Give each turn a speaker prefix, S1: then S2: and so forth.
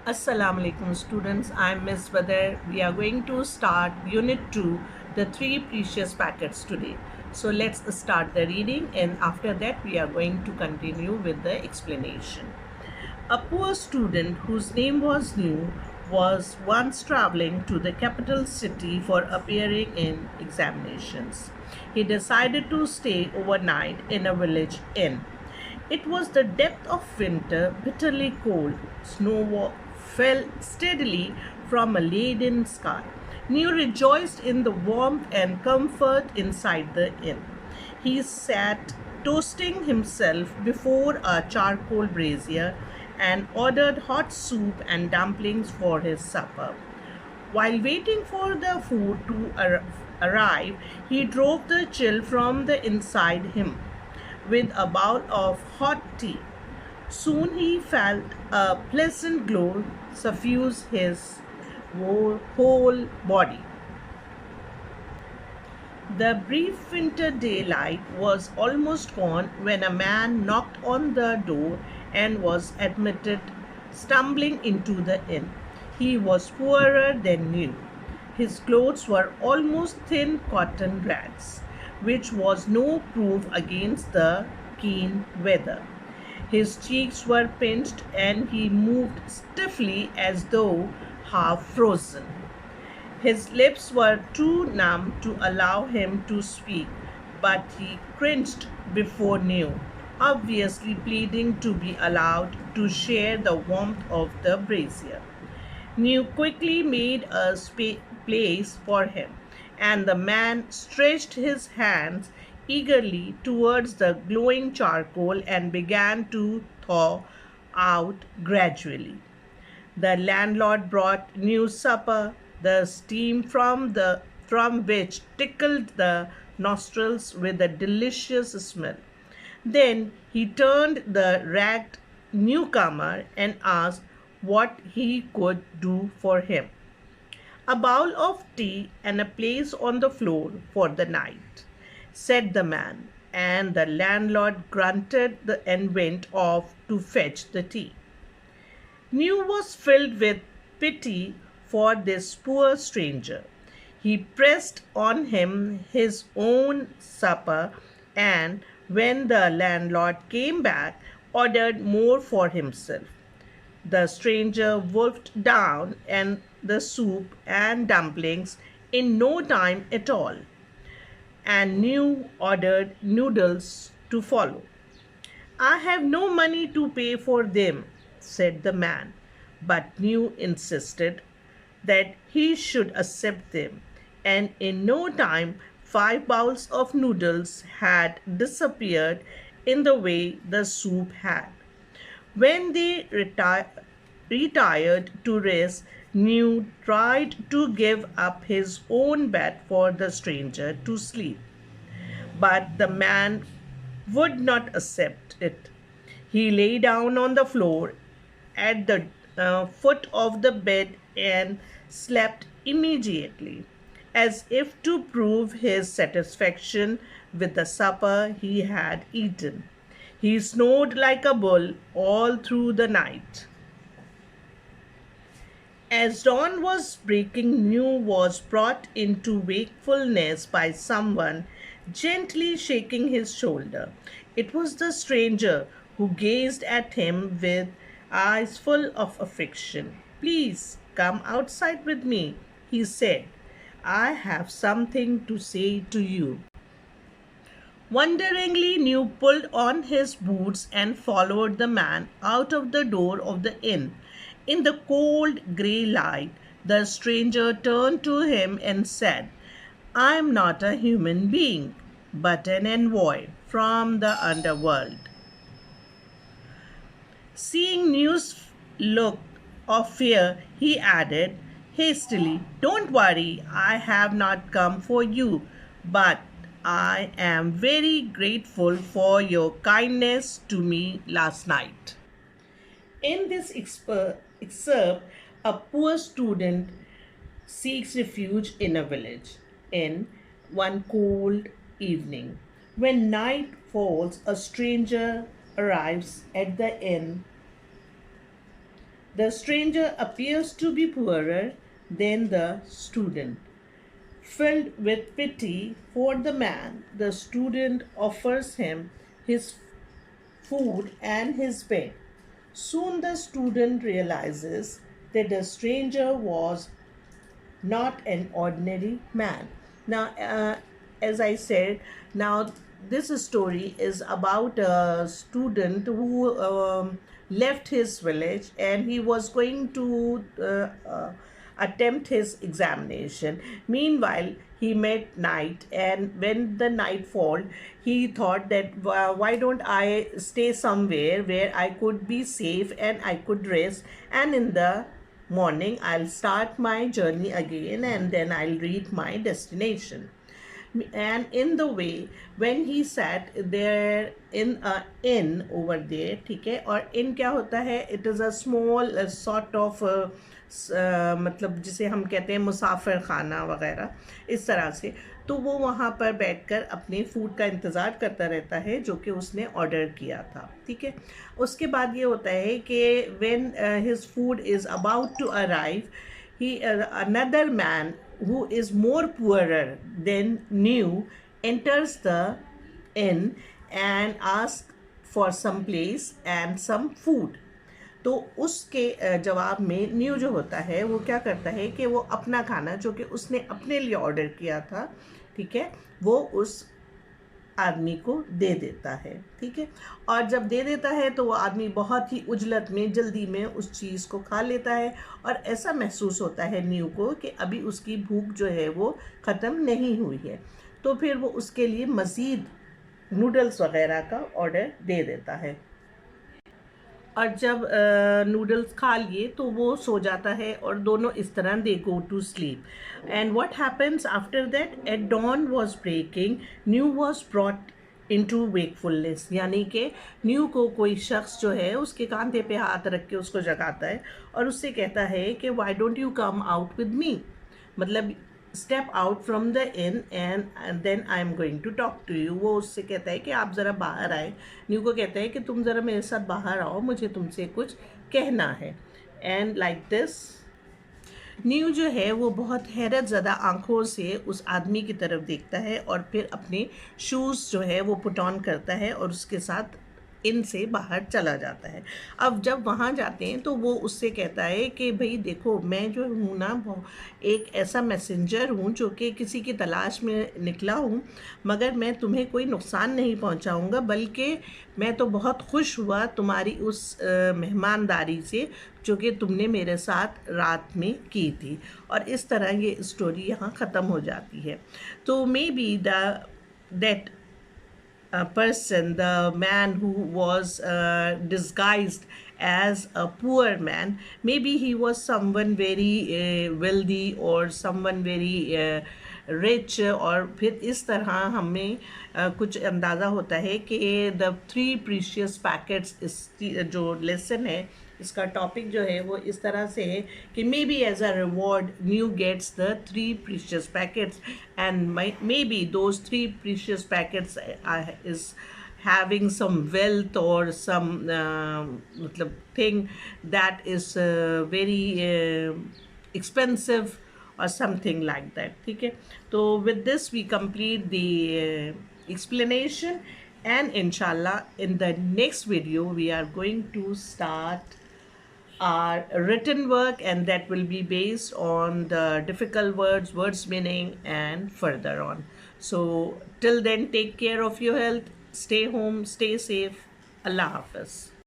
S1: Assalamu alaikum students, I am Miss Badr. We are going to start Unit 2, the three precious packets today. So let's start the reading and after that we are going to continue with the explanation. A poor student whose name was New was once traveling to the capital city for appearing in examinations. He decided to stay overnight in a village inn. It was the depth of winter, bitterly cold. Fell steadily from a leaden sky. New rejoiced in the warmth and comfort inside the inn. He sat toasting himself before a charcoal brazier and ordered hot soup and dumplings for his supper. While waiting for the food to arrive, he drove the chill from the inside him with a bowl of hot tea. Soon he felt a pleasant glow suffuse his whole body. The brief winter daylight was almost gone when a man knocked on the door and was admitted stumbling into the inn. He was poorer than new. His clothes were almost thin cotton rags, which was no proof against the keen weather. His cheeks were pinched and he moved stiffly as though half frozen. His lips were too numb to allow him to speak, but he cringed before New, obviously pleading to be allowed to share the warmth of the brazier. New quickly made a place for him, and the man stretched his hands eagerly towards the glowing charcoal and began to thaw out gradually. The landlord brought new supper, the steam from which tickled the nostrils with a delicious smell. Then he turned the ragged newcomer and asked what he could do for him. A bowl of tea and a place on the floor for the night, said the man, and the landlord grunted and went off to fetch the tea. New was filled with pity for this poor stranger. He pressed on him his own supper and, when the landlord came back, ordered more for himself. The stranger wolfed down and the soup and dumplings in no time at all, and New ordered noodles to follow. I have no money to pay for them, said the man, but New insisted that he should accept them, and in no time 5 bowls of noodles had disappeared in the way the soup had. When they retired to rest, New tried to give up his own bed for the stranger to sleep, but the man would not accept it. He lay down on the floor at the foot of the bed and slept immediately, as if to prove his satisfaction with the supper he had eaten. He snored like a bull all through the night. As dawn was breaking, New was brought into wakefulness by someone gently shaking his shoulder. It was the stranger who gazed at him with eyes full of affection. Please come outside with me, he said. I have something to say to you. Wonderingly, New pulled on his boots and followed the man out of the door of the inn. In the cold grey light, the stranger turned to him and said, I am not a human being, but an envoy from the underworld. Seeing New's look of fear, he added hastily, Don't worry, I have not come for you, but I am very grateful for your kindness to me last night. In this excerpt, a poor student seeks refuge in a village in one cold evening. When night falls, a stranger arrives at the inn. The stranger appears to be poorer than the student. Filled with pity for the man, the student offers him his food and his bed. Soon the student realizes that the stranger was not an ordinary man. Now, as I said, now this story is about a student who left his village and he was going to attempt his examination. Meanwhile, he met night, and when the night fall, he thought that why don't I stay somewhere where I could be safe and I could rest, and in the morning I'll start my journey again and then I'll reach my destination. And in the way, when he sat there in a inn over there, ठीक है, और inn क्या होता है, it is a small sort of मतलब जिसे हम कहते हैं मुसाफिर खाना वगैरह इस तरह से, तो वो वहाँ पर बैठकर अपने फूड का इंतज़ार करता रहता है जो कि उसने ऑर्डर किया था, ठीक है। उसके बाद ये होता है कि when his food is about to arrive, he another man who is more poorer than new enters the inn and asks for some place and some food. तो उसके जवाब में न्यू जो होता है वो क्या करता है कि वो अपना खाना जो कि उसने अपने लिए ऑर्डर किया था, ठीक है, वो उस आदमी को दे देता है, ठीक है। और जब दे देता है तो वो आदमी बहुत ही उजलत में जल्दी में उस चीज़ को खा लेता है और ऐसा महसूस होता है न्यू को कि अभी उसकी भूख जो है वो ख़त्म नहीं हुई है, तो फिर वो उसके लिए मज़ीद नूडल्स वगैरह का ऑर्डर दे देता है। और जब नूडल्स खा लिए तो वो सो जाता है और दोनों इस तरह they go to sleep. And what happens after that, at dawn was breaking, new was brought into wakefulness, यानी कि न्यू को कोई शख्स जो है उसके कांधे पे हाथ रख के उसको जगाता है और उससे कहता है कि why don't you come out with me, मतलब step out from the inn and then I am going to talk to you. वो उससे कहता है कि आप ज़रा बाहर आए, न्यू को कहता है कि तुम ज़रा मेरे साथ बाहर आओ, मुझे तुमसे कुछ कहना है। एंड लाइक दिस न्यू जो है वो बहुत हैरत ज़दा आंखों से उस आदमी की तरफ देखता है और फिर अपने शूज़ जो है वो पुट ऑन करता है और उसके साथ इनसे बाहर चला जाता है। अब जब वहाँ जाते हैं तो वो उससे कहता है कि भाई देखो, मैं जो हूँ ना वो एक ऐसा मैसेंजर हूँ जो कि किसी की तलाश में निकला हूँ, मगर मैं तुम्हें कोई नुकसान नहीं पहुँचाऊँगा, बल्कि मैं तो बहुत खुश हुआ तुम्हारी उस मेहमानदारी से जो कि तुमने मेरे साथ रात में की थी। और इस तरह ये स्टोरी यहाँ ख़त्म हो जाती है। तो may be that person, the man who was disguised as a poor man, maybe he was someone very wealthy or someone very rich, और फिर इस तरह हमें कुछ अंदाज़ा होता है कि द थ्री प्रीशियस पैकेट्स, इस जो लेसन है इसका टॉपिक जो है वो इस तरह से है कि may be as a reward new gets the three precious packets and may be those three precious packets is having some wealth or some मतलब thing that is very expensive or something like that, ठीक है। तो with this we complete the explanation, and inshallah in the next video we are going to start our written work, and that will be based on the difficult words meaning and further on. So till then, take care of your health, stay home, stay safe. Allah Hafiz.